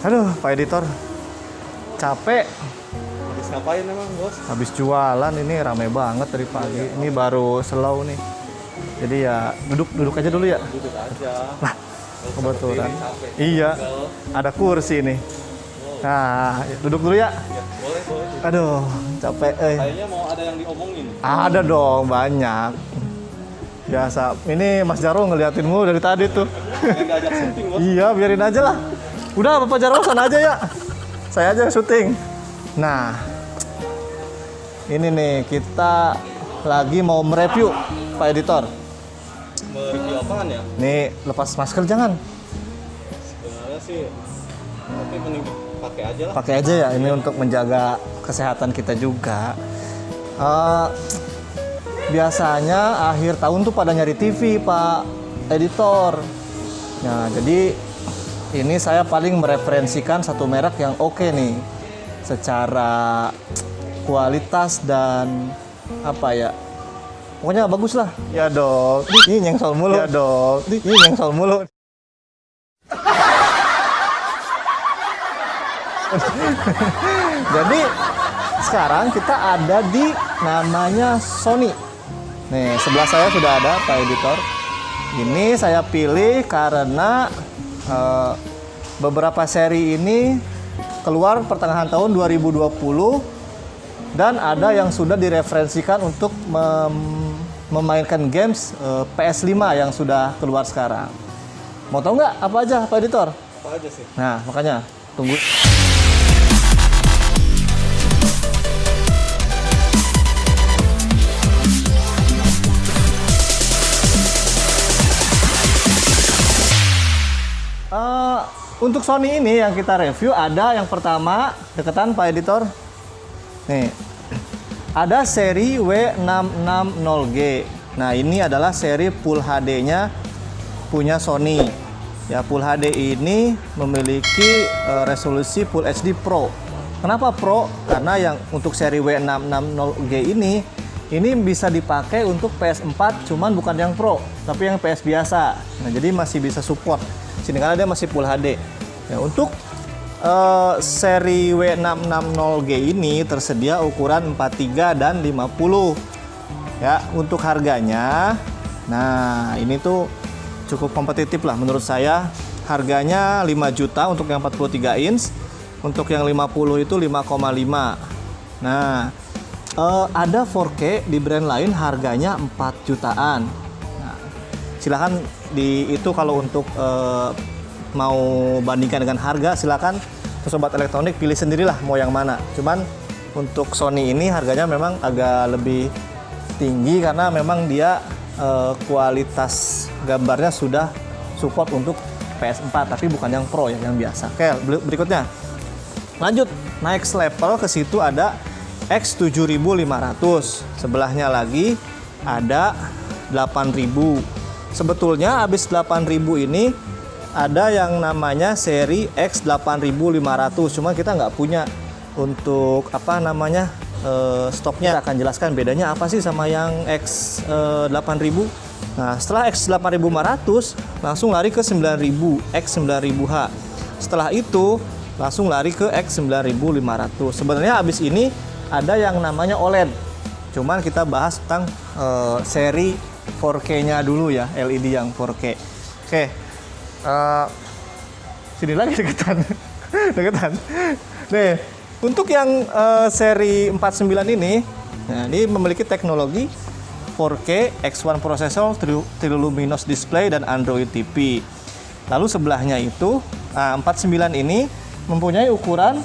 Aduh, Pak Editor, capek. Habis ngapain emang, Bos? Habis jualan ini rame banget dari pagi. Ini baru slow nih. Jadi ya duduk aja dulu ya. Duduk aja. Lah, kebetulan. Capek. Iya, ada kursi nih. Nah, duduk dulu ya. Ya, boleh. Aduh, capek. Kayaknya mau ada yang diomongin. Ada dong, banyak. Biasa. Ini Mas Jarwo ngeliatinmu dari tadi tuh. Pengen diajak syuting, Bos. Iya, biarin aja lah. Udah, Bapak Jarwo sana aja ya. Saya aja syuting. Nah, ini nih kita lagi mau mereview, Pak Editor. Mereview apaan ya? Nih, lepas masker jangan. Sebenarnya sih, tapi mending pakai aja lah. Pakai aja ya, ini untuk menjaga kesehatan kita juga. Biasanya akhir tahun tuh pada nyari TV, Pak Editor. Nah, jadi ini saya paling mereferensikan satu merek yang oke nih, secara kualitas dan apa ya, pokoknya bagus lah. Ya dong, ini nyengsol mulu. Ya dong, ini nyengsol mulu. Jadi sekarang kita ada di namanya Sony. Nih, sebelah saya sudah ada Pak Editor. Ini saya pilih karena beberapa seri ini keluar pertengahan tahun 2020 dan ada yang sudah direferensikan untuk memainkan games PS5 yang sudah keluar sekarang. Mau tahu nggak apa aja Pak Editor? Apa aja sih? Nah, makanya tunggu. Untuk Sony ini yang kita review ada yang pertama deketan Pak Editor. Nih, ada seri W660G. Nah, ini adalah seri Full HD-nya punya Sony. Ya, Full HD ini memiliki resolusi Full HD Pro. Kenapa Pro? Karena yang untuk seri W660G ini bisa dipakai untuk PS4, cuman bukan yang Pro, tapi yang PS biasa. Nah, jadi masih bisa support. Sini karena dia masih Full HD. Ya, untuk seri W660G ini tersedia ukuran 43 dan 50. Ya, untuk harganya, nah ini tuh cukup kompetitif lah menurut saya. Harganya 5 juta untuk yang 43 inch, untuk yang 50 itu 5,5. Nah, ada 4K di brand lain harganya 4 jutaan. Nah, silahkan itu kalau untuk mau bandingkan dengan harga, silakan sobat elektronik pilih sendirilah mau yang mana. Cuman untuk Sony ini harganya memang agak lebih tinggi karena memang dia kualitas gambarnya sudah support untuk PS4 tapi bukan yang Pro ya, yang biasa. Oke, berikutnya lanjut next level, ke situ ada X7500. Sebelahnya lagi ada 8000. Sebetulnya habis 8000 ini ada yang namanya seri X8500, cuma kita nggak punya untuk apa namanya stoknya. Kita akan jelaskan bedanya apa sih sama yang X8000. Nah, setelah X8500 langsung lari ke 9000, X9000H. Setelah itu langsung lari ke X9500. Sebenarnya habis ini ada yang namanya OLED, cuman kita bahas tentang seri 4K-nya dulu ya, LED yang 4K. Oke. Sini lagi deketan. Nih, untuk yang seri 49 ini, nah, ini memiliki teknologi 4K, X1 prosesor, True Luminous display dan Android TV. Lalu sebelahnya itu 49 ini mempunyai ukuran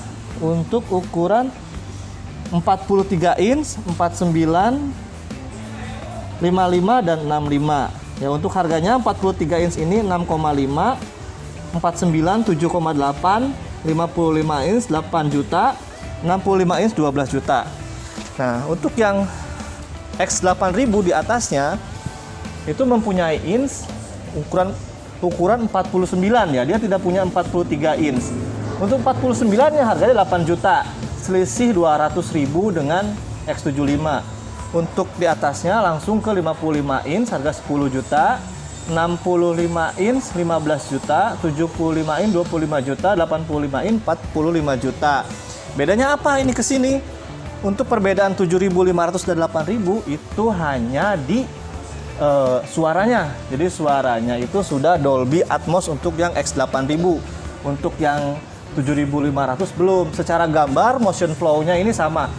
43 inch, 49, 55 dan 65. Ya, untuk harganya 43 inch ini 6,5, 49 7,8, 55 inch 8 juta, 65 inch 12 juta. Nah, untuk yang X8000 di atasnya itu mempunyai inch ukuran 49 ya, dia tidak punya 43 inch. Untuk 49 nya harganya 8 juta, selisih 200.000 dengan X75. Untuk di atasnya langsung ke 55 inch harga 10 juta, 65 inch 15 juta, 75 inch 25 juta, 85 inch 45 juta. Bedanya apa ini ke sini? Untuk perbedaan 7.500 dan 8.000 itu hanya di suaranya. Jadi suaranya itu sudah Dolby Atmos untuk yang X8000. Untuk yang 7.500 belum. Secara gambar motion flow-nya ini sama.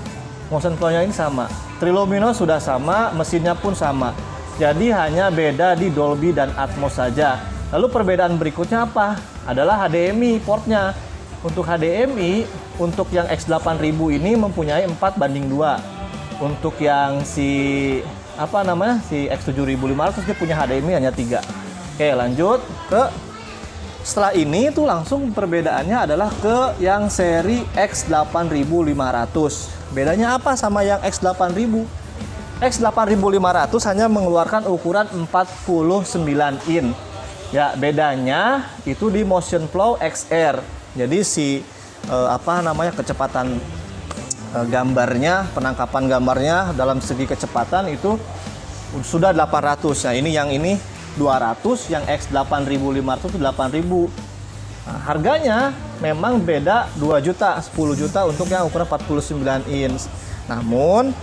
Motion flow-nya ini sama. Trilumino sudah sama, mesinnya pun sama. Jadi hanya beda di Dolby dan Atmos saja. Lalu perbedaan berikutnya apa? Adalah HDMI portnya. Untuk HDMI, untuk yang X8000 ini mempunyai 4:2. Untuk yang si X7500 dia punya HDMI hanya 3. Oke, lanjut ke setelah ini tuh langsung perbedaannya adalah ke yang seri X8500. Bedanya apa sama yang X8000? X8500 hanya mengeluarkan ukuran 49 in. Ya, bedanya itu di Motion Flow XR. Jadi kecepatan gambarnya, penangkapan gambarnya dalam segi kecepatan itu sudah 800. Nah, yang ini 200, yang X8500 itu 8000. Nah, harganya memang beda 2 juta, 10 juta untuk yang ukuran 49 inch. Namun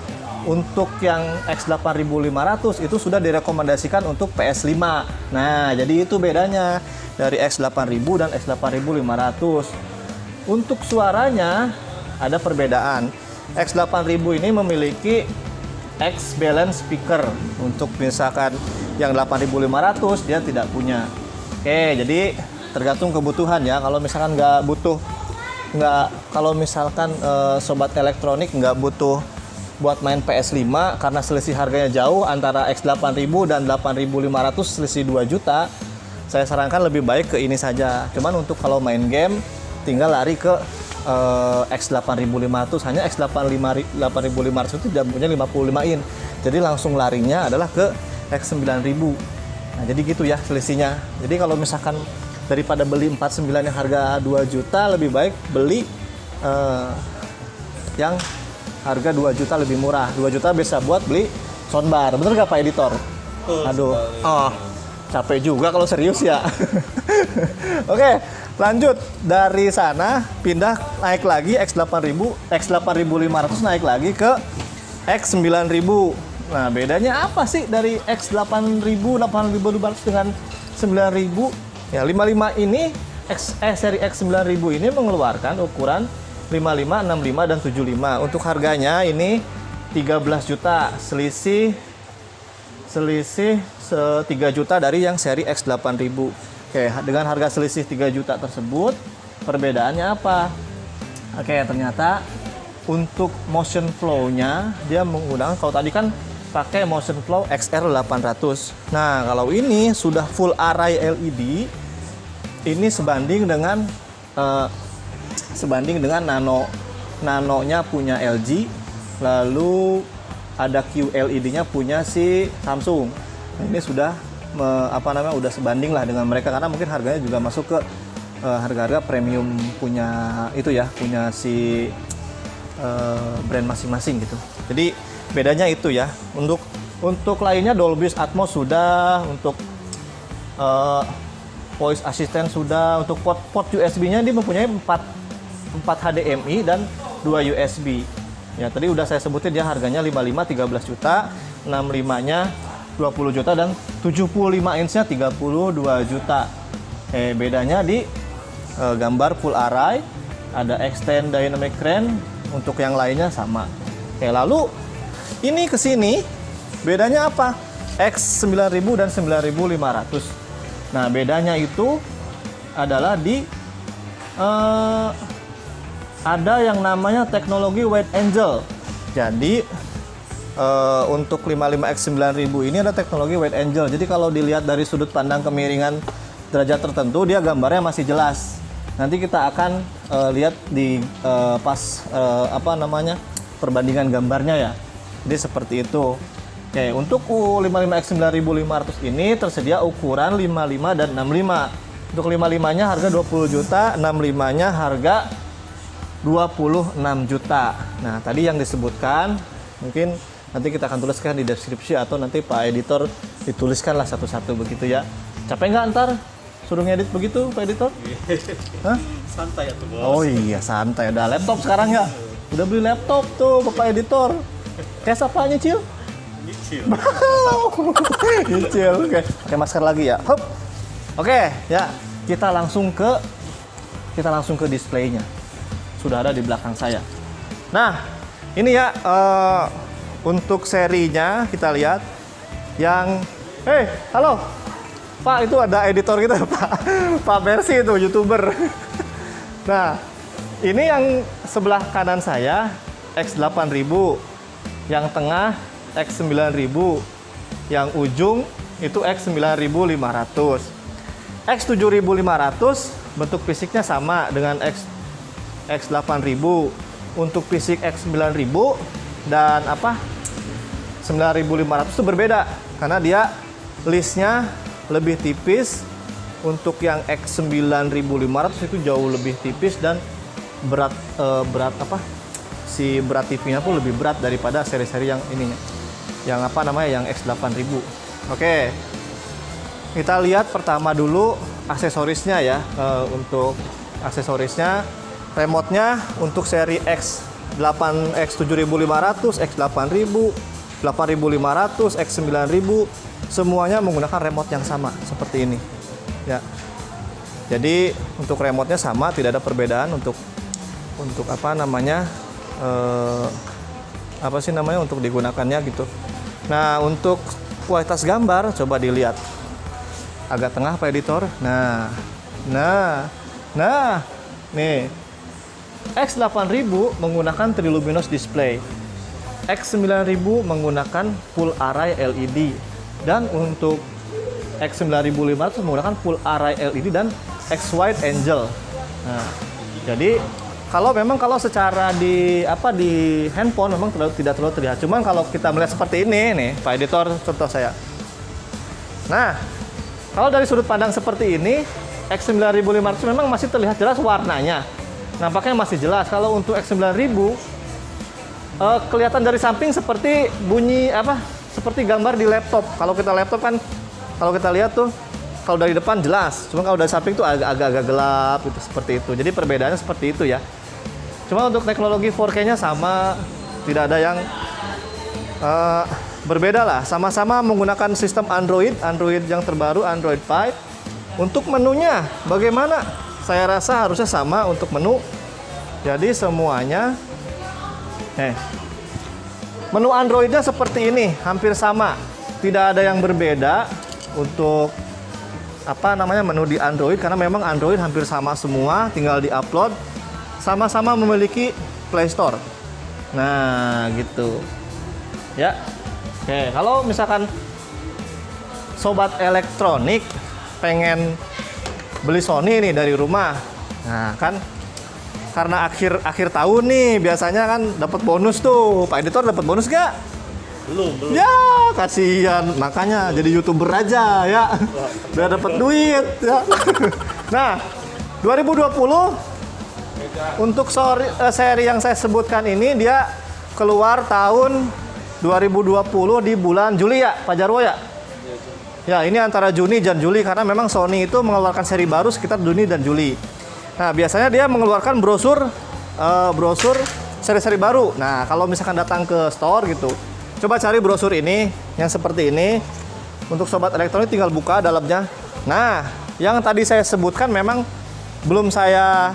untuk yang X8500 itu sudah direkomendasikan untuk PS5. Nah, jadi itu bedanya dari X8000 dan X8500. Untuk suaranya ada perbedaan. X8000 ini memiliki X balance speaker. Untuk misalkan yang 8500 dia tidak punya. Oke, jadi tergantung kebutuhan ya. Kalau misalkan kalau misalkan sobat elektronik nggak butuh buat main PS5 karena selisih harganya jauh antara X8000 dan 8500, selisih 2 juta. Saya sarankan lebih baik ke ini saja. Cuman untuk kalau main game tinggal lari ke X8500. Hanya X8500 itu dia punya 55 in. Jadi langsung larinya adalah ke X9000. Nah, jadi gitu ya selisihnya. Jadi kalau misalkan daripada beli 49 yang harga 2 juta, lebih baik beli yang harga 2 juta lebih murah. 2 juta bisa buat beli soundbar. Bener gak Pak Editor? Aduh. Capek juga kalau serius ya. Oke, lanjut dari sana pindah naik lagi X8500 naik lagi ke X9000. Nah, bedanya apa sih dari X8000, 8500 dengan 9000? Ya, 55 ini seri X9000 ini mengeluarkan ukuran 55, 65 dan 75. Untuk harganya ini 13 juta, selisih 3 juta dari yang seri X8000. Oke, dengan harga selisih 3 juta tersebut, perbedaannya apa? Oke, ternyata untuk motion flow-nya dia menggunakan, kalau tadi kan pakai motion flow XR800. Nah, kalau ini sudah full array LED, ini sebanding dengan nanonya punya LG, lalu ada QLED-nya punya si Samsung. Nah, ini sudah udah sebanding lah dengan mereka, karena mungkin harganya juga masuk ke harga-harga premium punya itu ya, punya si brand masing-masing gitu. Jadi bedanya itu ya. Untuk lainnya Dolby Atmos sudah, untuk voice assistant sudah, untuk port USB-nya dia mempunyai 4 HDMI dan 2 USB. Ya, tadi udah saya sebutin ya, harganya 55 13 juta, 65-nya 20 juta dan 75 inch-nya 32 juta. Bedanya di gambar full array, ada extend dynamic range, untuk yang lainnya sama. Lalu ini ke sini bedanya apa? X9000 dan 9500. Nah, bedanya itu adalah di ada yang namanya teknologi Wide Angle. Jadi untuk 55X9000 ini ada teknologi Wide Angle. Jadi kalau dilihat dari sudut pandang kemiringan derajat tertentu, dia gambarnya masih jelas. Nanti kita akan lihat di perbandingan gambarnya ya. Jadi seperti itu. Oke, untuk 55X9500 ini tersedia ukuran 55 dan 65. Untuk 55-nya harga 20 juta, 65-nya harga 26 juta. Nah, tadi yang disebutkan mungkin Nanti kita akan tuliskan di deskripsi atau nanti Pak Editor dituliskanlah satu-satu begitu ya. Capek nggak ntar suruh ngedit begitu Pak Editor? Hah? Santai ya tuh bos. Oh iya santai, udah laptop sekarang ya. Udah beli laptop tuh Bapak Editor. Kayak siapa nyicil? Nyicil. Nyicil, oke. Pakai masker lagi ya. Hup. Oke, ya. Kita langsung ke displaynya. Sudah ada di belakang saya. Nah, ini ya untuk serinya kita lihat yang halo. Pak, itu ada editor kita, Pak. Pak Persi itu YouTuber. Nah, ini yang sebelah kanan saya X8000, yang tengah X9000, yang ujung itu X9500. X7500 bentuk fisiknya sama dengan X8000. Untuk fisik X9000 dan 9500 itu berbeda karena dia listnya lebih tipis. Untuk yang X9500 itu jauh lebih tipis dan berat berat TV-nya pun lebih berat daripada seri-seri yang ininya. Yang yang X8000. Oke. Kita lihat pertama dulu aksesorisnya ya. Untuk aksesorisnya, remote-nya untuk seri X7500, X8000, 8500, X9000 semuanya menggunakan remote yang sama seperti ini. Ya. Jadi untuk remote-nya sama, tidak ada perbedaan untuk untuk digunakannya gitu. Nah, untuk kualitas gambar coba dilihat. Agak tengah Pak Editor. Nah. Nih. X8000 menggunakan triluminous display. X9000 menggunakan full array LED. Dan untuk X9500 menggunakan full array LED dan X-Wide Angel. Nah, jadi kalau secara di handphone memang tidak terlalu terlihat. Cuman kalau kita melihat seperti ini nih, Pak Editor contoh saya. Nah, kalau dari sudut pandang seperti ini, X9500 memang masih terlihat jelas warnanya. Nampaknya masih jelas. Kalau untuk X9000 kelihatan dari samping seperti seperti gambar di laptop. Kalau kita laptop kan, kalau kita lihat tuh, kalau dari depan jelas, cuma kalau dari samping tuh agak-agak gelap gitu, seperti itu. Jadi perbedaannya seperti itu ya. Cuma untuk teknologi 4K-nya sama, tidak ada yang berbeda lah. Sama-sama menggunakan sistem Android yang terbaru, Android 5. Untuk menunya, bagaimana? Saya rasa harusnya sama untuk menu. Jadi semuanya, menu Android-nya seperti ini, hampir sama. Tidak ada yang berbeda untuk menu di Android, karena memang Android hampir sama semua, tinggal di-upload. Sama-sama memiliki Play Store. Nah, gitu. Ya. Oke, kalau misalkan sobat elektronik pengen beli Sony nih dari rumah. Nah, kan karena akhir tahun nih biasanya kan dapat bonus tuh. Pak Editor dapat bonus gak? Belum. Ya, kasihan. Makanya jadi YouTuber aja ya. Udah dapat duit ya. Nah, 2020 untuk seri yang saya sebutkan ini dia keluar tahun 2020 di bulan Juli ya, Pak Jarwo ya? Ya, ini antara Juni dan Juli karena memang Sony itu mengeluarkan seri baru sekitar Juni dan Juli. Nah, biasanya dia mengeluarkan brosur seri-seri baru. Nah, kalau misalkan datang ke store gitu, coba cari brosur ini yang seperti ini. Untuk sobat elektronik tinggal buka dalamnya. Nah, yang tadi saya sebutkan memang belum saya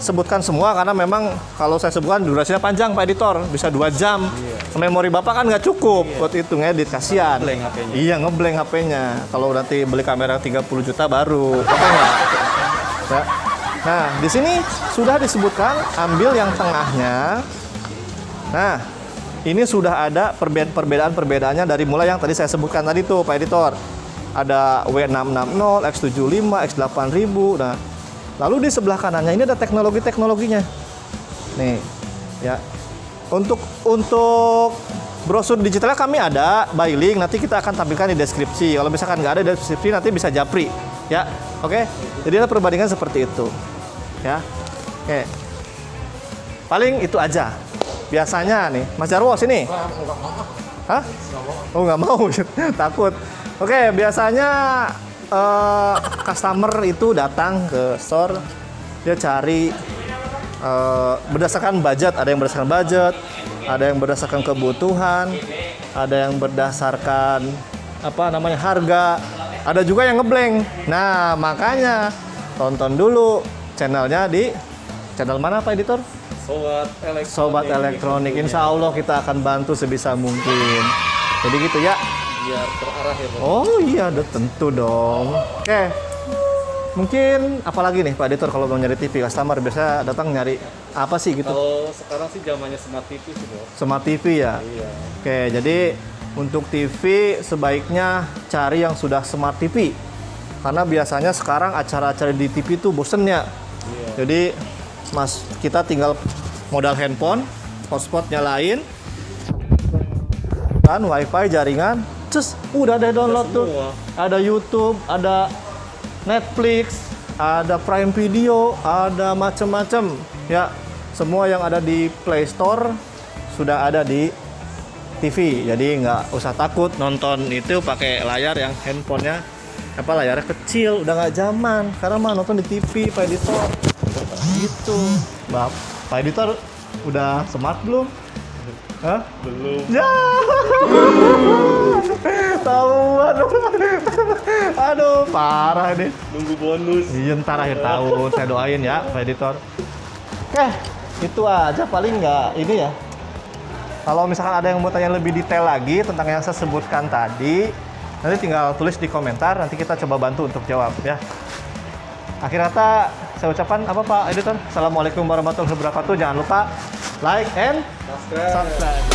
sebutkan semua karena memang kalau saya sebutkan durasinya panjang Pak Editor, bisa 2 jam. Memori Bapak kan nggak cukup buat itu ngedit, kasihan. Ngeblank HP-nya. Iya, ngeblank HP-nya. Kalau nanti beli kamera 30 juta baru. Ya. Nah, di sini sudah disebutkan ambil yang tengahnya. Nah, ini sudah ada perbedaan-perbedaannya dari mulai yang tadi saya sebutkan tadi tuh Pak Editor. Ada W660, X75, X8000. Nah, lalu di sebelah kanannya ini ada teknologinya. Nih, ya. Untuk brosur digitalnya kami ada by link, nanti kita akan tampilkan di deskripsi. Kalau misalkan nggak ada di deskripsi nanti bisa japri, ya. Oke. Jadi ada perbandingan seperti itu. Ya. Oke. Paling itu aja. biasanya nih, Mas Jarwo sini. Hah? Oh nggak mau, takut. Oke, biasanya customer itu datang ke store, dia cari berdasarkan budget. Ada yang berdasarkan budget, ada yang berdasarkan kebutuhan, ada yang berdasarkan harga, ada juga yang ngeblank. Nah, makanya tonton dulu channelnya di channel mana Pak Editor? Sobat Elektronik. Insya Allah kita akan bantu sebisa mungkin. Jadi gitu ya. Biar terarah ya, Bang. Oh iya, tentu dong. Oke. Mungkin apalagi nih Pak Editor kalau mau nyari TV customer biasa datang nyari apa sih gitu? Kalau sekarang sih zamannya smart TV sih, Bang. Smart TV ya. Iya. Oke, jadi untuk TV sebaiknya cari yang sudah smart TV. Karena biasanya sekarang acara-acara di TV itu bosen ya. Iya. Jadi kita tinggal modal handphone, hotspot nyalain, dan wifi jaringan, udah deh download tuh. Ada YouTube, ada Netflix, ada Prime Video, ada macem-macem ya. Semua yang ada di Play Store sudah ada di TV. Jadi nggak usah takut nonton itu pakai layar yang handphonenya layarnya kecil, udah nggak zaman. Karena mah nonton di TV, Pak Editor. Gitu. Pak Editor udah smart belum? Hah? Belum. Ya. Tahuan. Aduh, parah ini. Nunggu bonus. Iya, ntar akhir tahun saya doain ya, Pak Editor. Itu aja paling nggak ini ya. Kalau misalkan ada yang mau tanya lebih detail lagi tentang yang saya sebutkan tadi, nanti tinggal tulis di komentar, nanti kita coba bantu untuk jawab ya. Akhir kata saya ucapkan apa Pak Editor? Assalamualaikum warahmatullahi wabarakatuh. Jangan lupa like and subscribe.